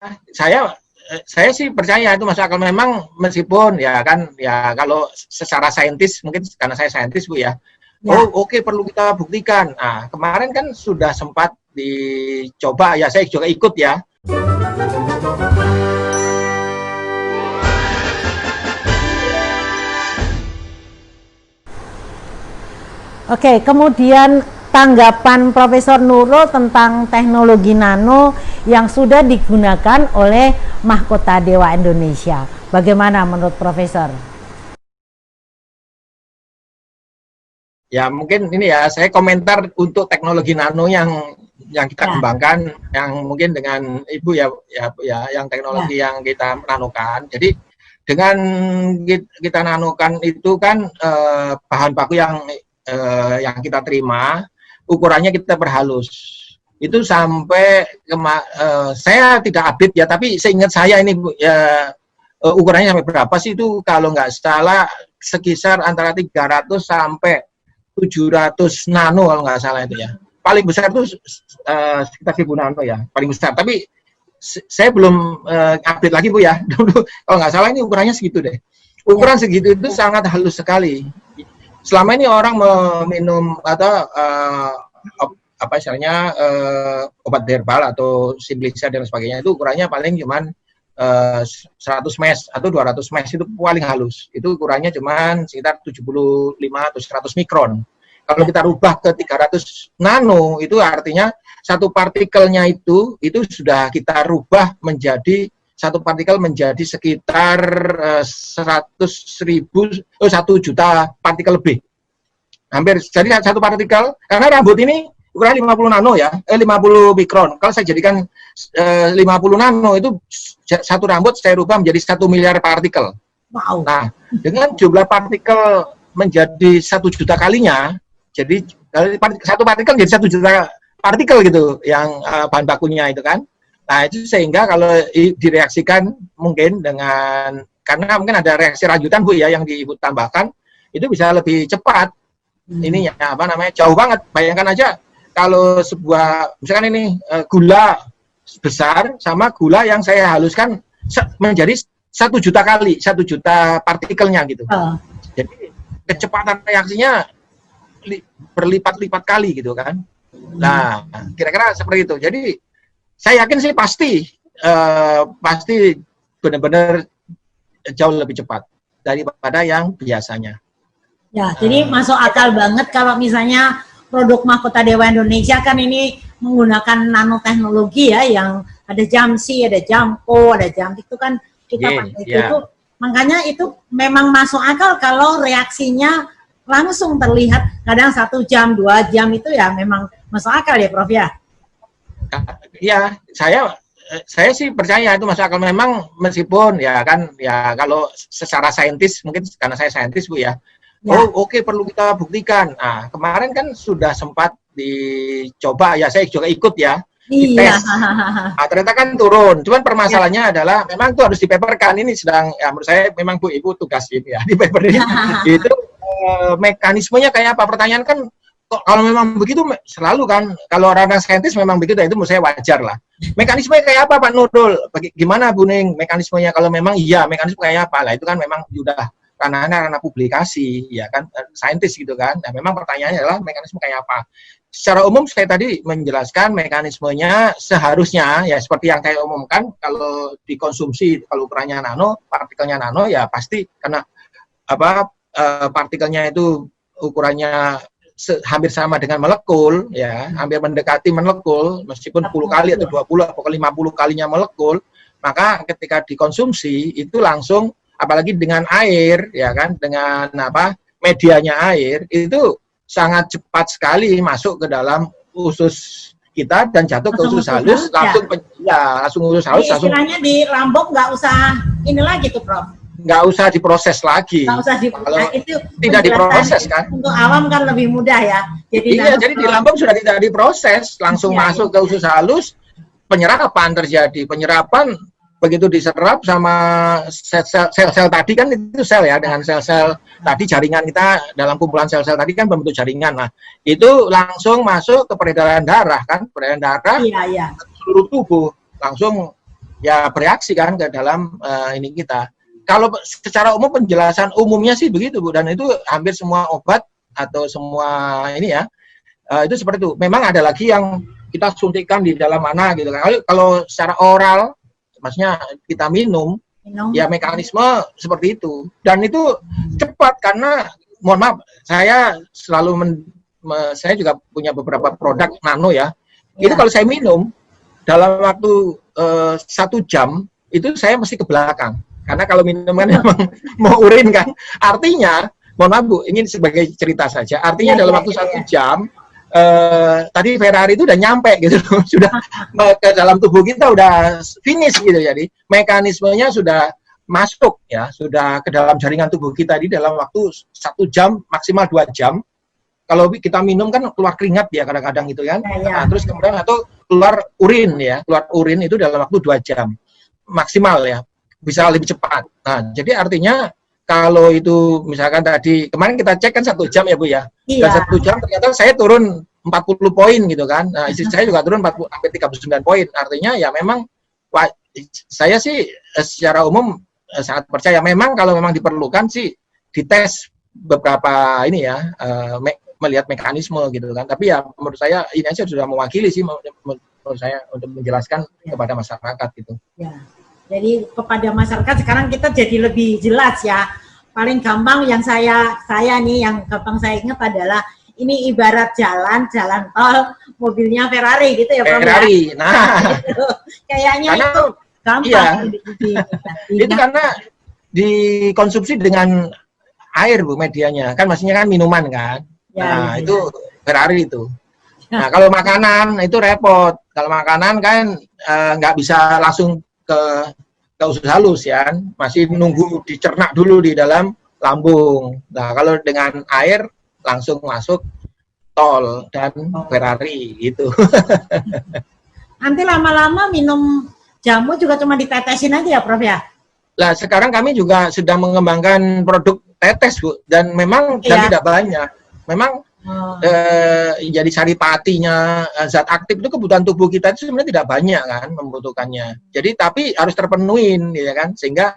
Saya sih percaya itu masuk akal, memang meskipun ya kan ya kalau secara saintis mungkin karena saya saintis Bu ya. Oke, perlu kita buktikan. Nah, kemarin kan sudah sempat dicoba ya, saya juga ikut ya. Oke, kemudian tanggapan Profesor Nurul tentang teknologi nano yang sudah digunakan oleh Mahkota Dewa Indonesia. Bagaimana menurut Profesor? Ya mungkin ini ya, saya komentar untuk teknologi nano yang kita kembangkan, yang mungkin dengan Ibu ya yang teknologi yang kita nanokan. Jadi dengan kita nanokan itu kan bahan baku yang kita terima, ukurannya kita perhalus. Itu sampai saya tidak update ya, tapi seingat saya ini ukurannya sampai berapa sih itu, kalau nggak salah sekitar antara 300 sampai 700 nano kalau nggak salah itu ya. Paling besar itu sekitar 1000 nano ya, paling besar. Tapi saya belum update lagi Bu ya. Dulu kalau nggak salah ini ukurannya segitu deh. Ukuran segitu itu sangat halus sekali. Selama ini orang meminum atau apa istilahnya obat herbal atau Simplica dan sebagainya, itu ukurannya paling cuman 100 mesh atau 200 mesh, itu paling halus. Itu ukurannya cuman sekitar 75 atau 100 mikron. Kalau kita rubah ke 300 nano, itu artinya satu partikelnya itu sudah kita rubah menjadi satu partikel menjadi sekitar 1 juta partikel lebih. Hampir, jadi satu partikel, karena rambut ini ukuran 50 nano ya, 50 mikron. Kalau saya jadikan 50 nano, itu satu rambut saya rubah menjadi 1 miliar partikel. Wow. Nah, dengan jumlah partikel menjadi 1 juta kalinya, jadi satu partikel jadi 1 juta partikel gitu, yang bahan bakunya itu kan. Nah, itu sehingga kalau direaksikan mungkin dengan, karena mungkin ada reaksi lanjutan Bu ya yang Ibu tambahkan, itu bisa lebih cepat. Ininya apa namanya, jauh banget. Bayangkan aja kalau sebuah, misalkan ini gula besar sama gula yang saya haluskan menjadi 1 juta kali, 1 juta partikelnya gitu. Jadi kecepatan reaksinya berlipat-lipat kali gitu kan. Nah, kira-kira seperti itu. Jadi saya yakin sih pasti benar-benar jauh lebih cepat daripada yang biasanya. Ya, jadi masuk akal banget kalau misalnya produk Mahkota Dewa Indonesia kan ini menggunakan nanoteknologi ya, yang ada Jamsi, ada Jampo, ada Jam, itu kan kita pakai itu. Makanya itu memang masuk akal kalau reaksinya langsung terlihat, kadang 1 jam, 2 jam itu ya memang masuk akal ya Prof ya? Ya, saya sih percaya itu masuk akal, memang meskipun ya kan ya kalau secara saintis, mungkin karena saya saintis Bu ya. Oke, perlu kita buktikan. Nah, kemarin kan sudah sempat dicoba ya, saya juga ikut ya, dites. Nah, ternyata kan turun. Cuman permasalahannya adalah memang itu harus dipaperkan. Ini sedang ya menurut saya memang Bu Ibu tugas ini ya di paper ini. Itu mekanismenya kayak apa? Pertanyaan kan kalau memang begitu selalu kan, kalau orang saintis memang begitu, itu menurut saya wajar lah. Mekanismenya kayak apa Pak Nurul? Gimana Bu Ning mekanismenya, kalau memang iya mekanisme kayak apa? Lah itu kan memang sudah karena publikasi ya kan, saintis gitu kan. Nah, memang pertanyaannya adalah mekanisme kayak apa. Secara umum saya tadi menjelaskan mekanismenya seharusnya ya seperti yang saya umumkan, kalau dikonsumsi, kalau ukurannya nano, partikelnya nano, ya pasti karena apa partikelnya itu ukurannya hampir sama dengan molekul ya, hampir mendekati molekul, meskipun 10 kali atau 20 atau 50 kalinya molekul, maka ketika dikonsumsi itu langsung, apalagi dengan air ya kan, dengan apa medianya air, itu sangat cepat sekali masuk ke dalam usus kita dan jatuh ke usus halus, langsung langsung usus halus. Jadi istilahnya di lambung nggak usah ini lagi tuh Prof, nggak usah diproses lagi. Nggak usah kalau itu tidak diproses kan. Untuk awam kan lebih mudah ya. Jadi jadi di lambung sudah tidak diproses, langsung masuk ke usus halus, penyerapan terjadi. Penyerapan begitu diserap sama sel-sel tadi kan, itu sel ya, dengan sel-sel tadi, jaringan kita dalam kumpulan sel-sel tadi kan membentuk jaringan. Nah, itu langsung masuk ke peredaran darah kan, peredaran darah ke seluruh tubuh, langsung ya bereaksi kan ke dalam ini kita. Kalau secara umum penjelasan umumnya sih begitu Bu, dan itu hampir semua obat atau semua ini ya itu seperti itu. Memang ada lagi yang kita suntikan di dalam mana gitu kan. Kalau secara oral, maksudnya kita minum, ya mekanisme seperti itu. Dan itu cepat karena, mohon maaf, saya selalu saya juga punya beberapa produk nano ya. Itu kalau saya minum dalam waktu 1 jam itu saya mesti ke belakang. Karena kalau minum kan memang mau urin kan. Artinya, mohon maaf Bu, ini sebagai cerita saja. Artinya dalam waktu 1 jam, tadi Ferrari itu udah nyampe gitu, sudah ke dalam tubuh kita udah finish gitu. Jadi mekanismenya sudah masuk ya, sudah ke dalam jaringan tubuh kita di dalam waktu 1 jam maksimal 2 jam. Kalau kita minum kan keluar keringat ya kadang-kadang gitu kan. Nah, terus kemudian atau keluar urin ya, keluar urin itu dalam waktu 2 jam maksimal ya. Bisa lebih cepat. Nah, jadi artinya kalau itu misalkan tadi kemarin kita cek kan 1 jam ya Bu ya. Dan 1 jam ternyata saya turun 40 poin gitu kan. Nah, istri saya juga turun 40 sampai 39 poin. Artinya ya memang saya sih secara umum sangat percaya memang kalau memang diperlukan sih dites beberapa ini ya melihat mekanisme gitu kan. Tapi ya menurut saya ini aja sudah mewakili sih menurut saya untuk menjelaskan kepada masyarakat gitu. Ya. Jadi kepada masyarakat sekarang kita jadi lebih jelas ya. Paling gampang yang saya nih yang gampang saya ingat adalah ini ibarat jalan tol mobilnya Ferrari gitu ya Bro. Ferrari. Ya? Nah, gitu. Kayaknya karena, itu gampang. Iya. Itu karena dikonsumsi dengan air Bu medianya. Kan maksudnya kan minuman kan. Ya, itu Ferrari itu. Nah, kalau makanan itu repot. Kalau makanan kan nggak bisa langsung ke usus halus ya, masih nunggu dicerna dulu di dalam lambung. Nah, kalau dengan air langsung masuk tol dan Ferrari gitu. Nanti lama-lama minum jamu juga cuma ditetesin aja ya Prof ya? Nah, sekarang kami juga sedang mengembangkan produk tetes Bu, dan memang dan tidak banyak. Memang jadi saripatinya zat aktif itu kebutuhan tubuh kita itu sebenarnya tidak banyak kan membutuhkannya. Jadi tapi harus terpenuhi ya kan, sehingga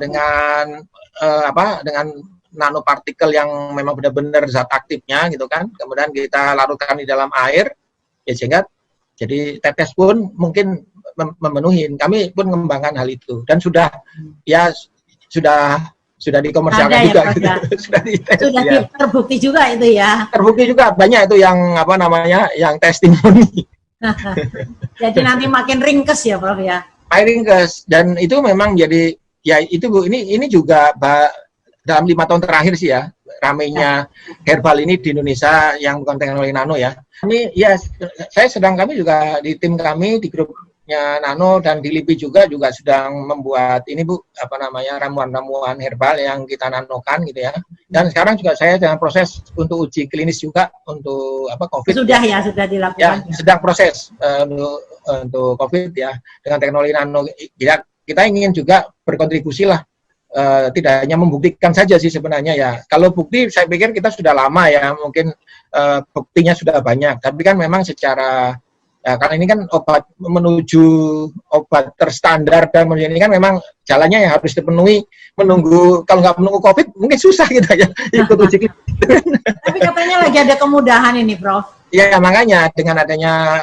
dengan dengan nanopartikel yang memang benar-benar zat aktifnya gitu kan, kemudian kita larutkan di dalam air ya, sehingga jadi tetes pun mungkin memenuhi. Kami pun mengembangkan hal itu dan sudah dikomersialkan juga, ya, gitu. Sudah terbukti juga itu ya. Terbukti juga banyak itu yang yang testimoni. Jadi nanti makin ringkes ya Prof ya. Makin ringkes, dan itu memang jadi ya itu Bu, ini juga dalam 5 tahun terakhir sih ya ramainya herbal ini di Indonesia yang bukan teknologi nano ya. Ini ya kami juga di tim kami di grupnya Nano dan di LIPI juga sedang membuat ini Bu, ramuan-ramuan herbal yang kita nanokan gitu ya. Dan sekarang juga saya dalam proses untuk uji klinis juga untuk COVID. Sudah dilakukan. Ya, sedang proses untuk COVID ya dengan teknologi nano. Ya, kita ingin juga berkontribusi lah. Tidak hanya membuktikan saja sih sebenarnya ya. Kalau bukti saya pikir kita sudah lama ya, mungkin buktinya sudah banyak. Tapi kan memang secara karena ini kan obat menuju obat terstandar dan ini kan memang jalannya yang harus dipenuhi. Kalau nggak menunggu COVID mungkin susah gitu ya ikut uji klinis. Tapi katanya lagi ada kemudahan ini Prof. Ya makanya dengan adanya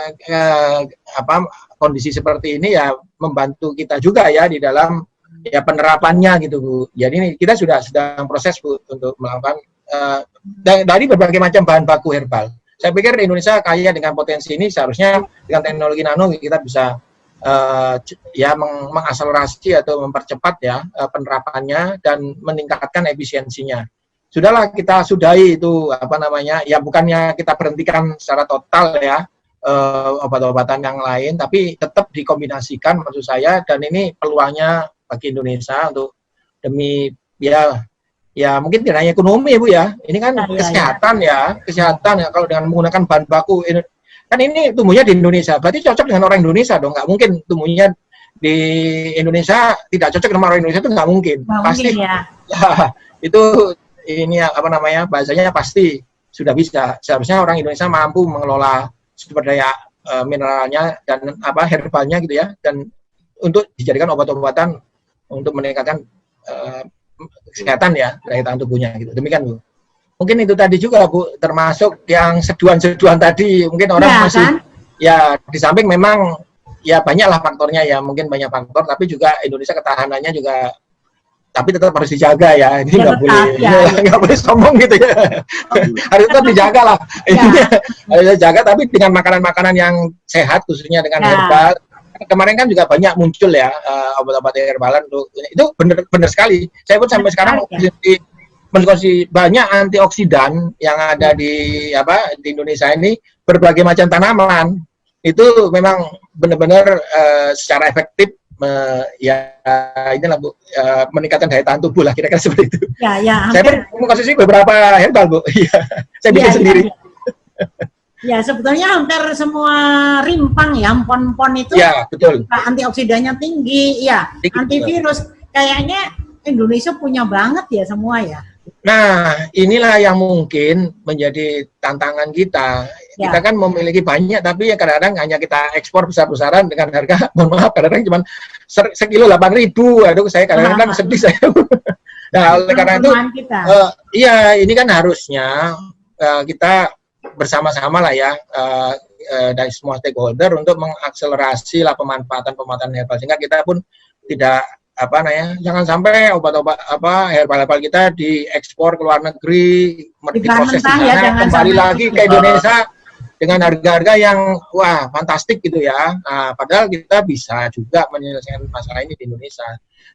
kondisi seperti ini ya membantu kita juga ya di dalam ya penerapannya gitu Bu. Jadi ini kita sudah sedang proses Bu untuk melakukan dari berbagai macam bahan baku herbal. Saya pikir Indonesia kaya dengan potensi ini, seharusnya dengan teknologi nano kita bisa mengakselerasi atau mempercepat ya penerapannya dan meningkatkan efisiensinya. Sudahlah kita sudahi itu ya bukannya kita berhentikan secara total ya obat-obatan yang lain, tapi tetap dikombinasikan maksud saya, dan ini peluangnya bagi Indonesia untuk demi ya mungkin tidak hanya ekonomi Bu ya, ini kan kesehatan ya kalau dengan menggunakan bahan baku kan ini tumbuhnya di Indonesia, berarti cocok dengan orang Indonesia dong, nggak mungkin tumbuhnya di Indonesia tidak cocok dengan orang Indonesia, itu nggak mungkin. Pasti ya itu ini bahasanya pasti sudah bisa. Seharusnya orang Indonesia mampu mengelola sumber daya mineralnya dan herbalnya gitu ya, dan untuk dijadikan obat-obatan untuk meningkatkan kesehatan ya, daya tahan tubuhnya gitu. Demikian Bu. Mungkin itu tadi juga Bu, termasuk yang seduhan-seduhan tadi, mungkin orang Ya, masih kan? ya di samping memang ya banyaklah faktornya ya, mungkin banyak faktor, tapi juga Indonesia ketahanannya juga, tapi tetap harus dijaga ya, ini Ya, nggak tetap, boleh ya, nggak boleh sombong gitu ya, harus tetap dijaga lah, Ya. harus dijaga, tapi dengan makanan-makanan yang sehat, khususnya dengan Ya. herbal. Kemarin kan juga banyak muncul ya obat-obat herbalan itu benar sekali. Saya pun sampai sekarang mengkonsumsi banyak antioksidan yang ada di Indonesia ini, berbagai macam tanaman itu memang benar-benar secara efektif ya inilah Bu, meningkatkan daya tahan tubuh lah, kira-kira seperti itu. Ya, saya pun mengkonsumsi beberapa herbal Bu. Saya bikin sendiri. Ya, sebetulnya hampir semua rimpang ya, empon-empon itu ya, betul. Antioksidannya tinggi, ya, antivirus. Kayaknya Indonesia punya banget ya semua ya. Nah, inilah yang mungkin menjadi tantangan kita. Ya. Kita kan memiliki banyak, tapi ya kadang-kadang hanya kita ekspor besar-besaran dengan harga, mohon maaf, kadang-kadang cuma sekilo 8.000. Aduh, saya kadang-kadang sedih saya. Nah, oleh karena itu, iya, ini kan harusnya kita bersama-sama lah ya dari semua stakeholder untuk mengakselerasi lah pemanfaatan herbal, sehingga kita pun tidak jangan sampai obat-obat herbal kita diekspor ke luar negeri, diproses di sana, kembali lagi ke Indonesia dengan harga-harga yang wah fantastik gitu ya. Nah, padahal kita bisa juga menyelesaikan masalah ini di Indonesia.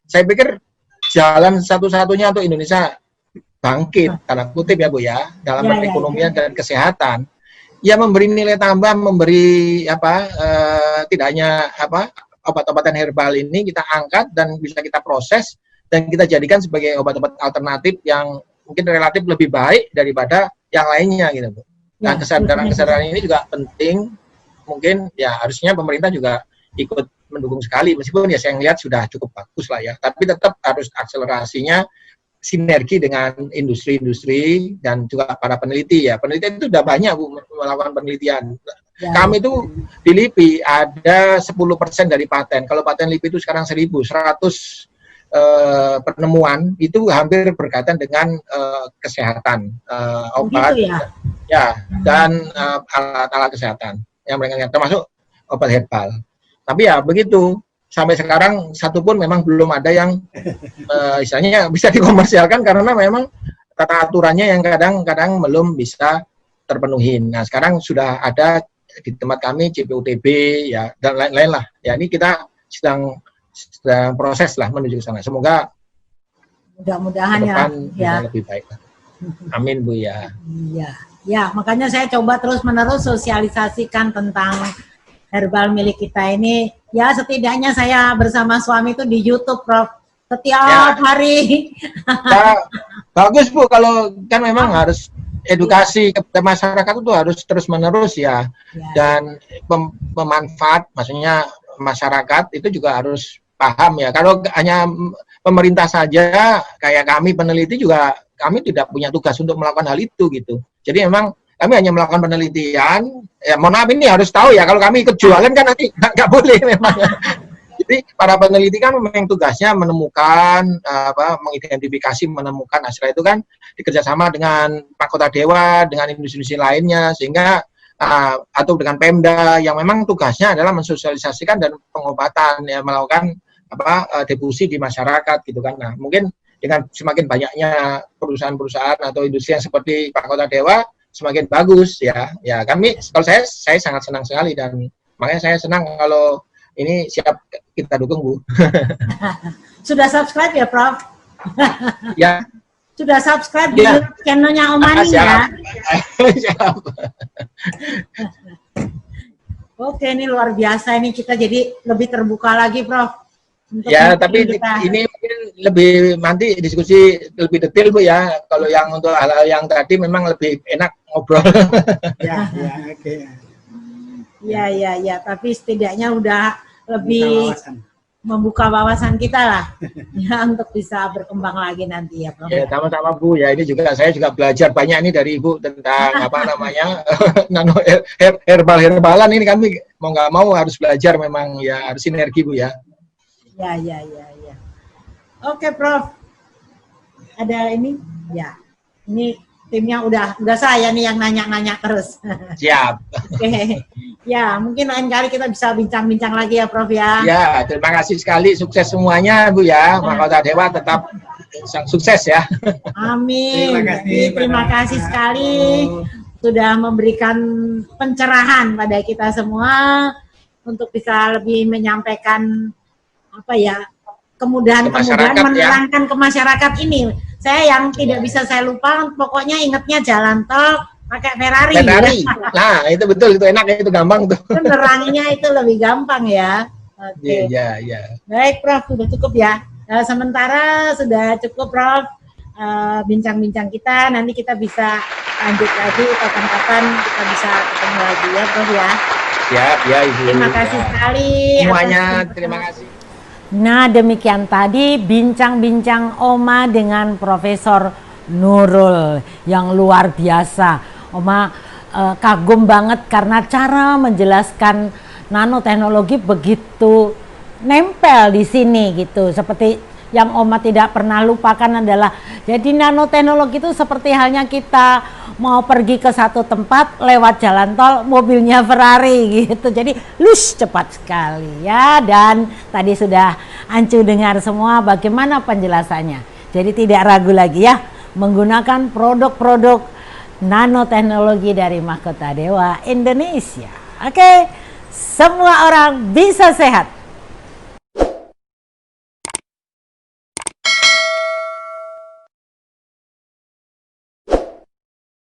Saya pikir jalan satu-satunya untuk Indonesia bangkit, tanda kutip ya Bu ya, dalam perekonomian dan kesehatan, ya memberi nilai tambah, memberi tidak hanya obat-obatan herbal ini kita angkat dan bisa kita proses dan kita jadikan sebagai obat-obat alternatif yang mungkin relatif lebih baik daripada yang lainnya gitu Bu. Nah, kesadaran ini juga penting, mungkin ya harusnya pemerintah juga ikut mendukung sekali, meskipun ya saya lihat sudah cukup bagus lah ya, tapi tetap harus akselerasinya sinergi dengan industri-industri dan juga para peneliti ya. Peneliti itu sudah banyak Bu melakukan penelitian. Ya. Kami itu di LIPI ada 10% dari paten. Kalau paten LIPI itu sekarang 1.100 penemuan itu hampir berkaitan dengan kesehatan, obat ya dan alat-alat kesehatan yang mereka termasuk obat herbal. Tapi ya begitu. Sampai sekarang satu pun memang belum ada yang istilahnya bisa dikomersialkan karena memang tata aturannya yang kadang-kadang belum bisa terpenuhi. Nah, sekarang sudah ada di tempat kami CPUTB ya dan lain-lain lah. Ya ini kita sedang proses lah menuju ke sana. Semoga mudah-mudahan ya lebih baik. Amin Bu ya. Iya. Ya, makanya saya coba terus-menerus sosialisasikan tentang herbal milik kita ini. Ya, setidaknya saya bersama suami itu di YouTube, Prof. Setiap hari. Ya, bagus Bu, kalau kan memang harus edukasi ke masyarakat itu harus terus-menerus ya. Dan pemanfaat, maksudnya masyarakat itu juga harus paham ya. Kalau hanya pemerintah saja, kayak kami peneliti juga, kami tidak punya tugas untuk melakukan hal itu gitu. Jadi memang kami hanya melakukan penelitian, ya mohon maaf ini harus tahu ya, kalau kami ikut jualan kan nanti nggak boleh memang. Jadi para peneliti kan memang tugasnya menemukan, mengidentifikasi, menemukan. Nah, setelah itu kan dikerjasama dengan Pak Kota Dewa, dengan industri-industri lainnya, sehingga atau dengan Pemda yang memang tugasnya adalah mensosialisasikan dan pengobatan, ya melakukan difusi di masyarakat gitu kan. Nah, mungkin dengan semakin banyaknya perusahaan-perusahaan atau industri yang seperti Pak Kota Dewa, semakin bagus ya. Ya kami, kalau saya sangat senang sekali dan makanya saya senang kalau ini siap kita dukung Bu. Sudah subscribe ya Prof? Ya. Sudah subscribe di channelnya Om Mani ya? Siap. Oke, ini luar biasa, ini kita jadi lebih terbuka lagi Prof. Ya, tapi ini mungkin lebih nanti diskusi lebih detail Bu ya. Kalau yang untuk hal-hal yang tadi memang lebih enak ngobrol. Ya, oke. Ya, tapi setidaknya udah lebih membuka wawasan kita lah, ya untuk bisa berkembang lagi nanti ya Prof. Ya, sama-sama Bu. Ya, ini juga saya juga belajar banyak nih dari Ibu tentang nano herbalan ini, kami mau nggak mau harus belajar memang ya, harus sinergi Bu ya. Ya, ya, ya, ya. Oke, Prof. Ada ini? Ya. Ini timnya udah saya nih yang nanya-nanya terus. Siap. Oke. Ya, mungkin lain kali kita bisa bincang-bincang lagi ya, Prof ya. Ya, terima kasih sekali, sukses semuanya Bu ya. Mahkota Dewa tetap sukses ya. Amin. Terima kasih sekali sudah memberikan pencerahan pada kita semua untuk bisa lebih menyampaikan apa ya, kemudahan-kemudahan menerangkan ya, ke masyarakat ini. Saya yang tidak bisa saya lupa, pokoknya ingatnya jalan tol pakai Ferrari. Nah, itu betul, itu enak, itu gampang tuh. Peneranginya itu lebih gampang ya. Oke. Iya, iya. Baik, Prof, sudah cukup ya. Sementara sudah cukup, Prof. Bincang-bincang kita, nanti kita bisa lanjut lagi kapan-kapan kita bisa ketemu lagi ya, Prof ya. Siap ya, Ibu. Terima kasih sekali. Semuanya, terima kasih. Nah, demikian tadi bincang-bincang Oma dengan Profesor Nurul yang luar biasa. Oma kagum banget karena cara menjelaskan nanoteknologi begitu nempel di sini gitu. Seperti yang Oma tidak pernah lupakan adalah jadi nanoteknologi itu seperti halnya kita mau pergi ke satu tempat lewat jalan tol mobilnya Ferrari gitu. Jadi cepat sekali ya. Dan tadi sudah Ancu dengar semua bagaimana penjelasannya. Jadi tidak ragu lagi ya menggunakan produk-produk nanoteknologi dari Mahkota Dewa Indonesia. Oke, semua orang bisa sehat.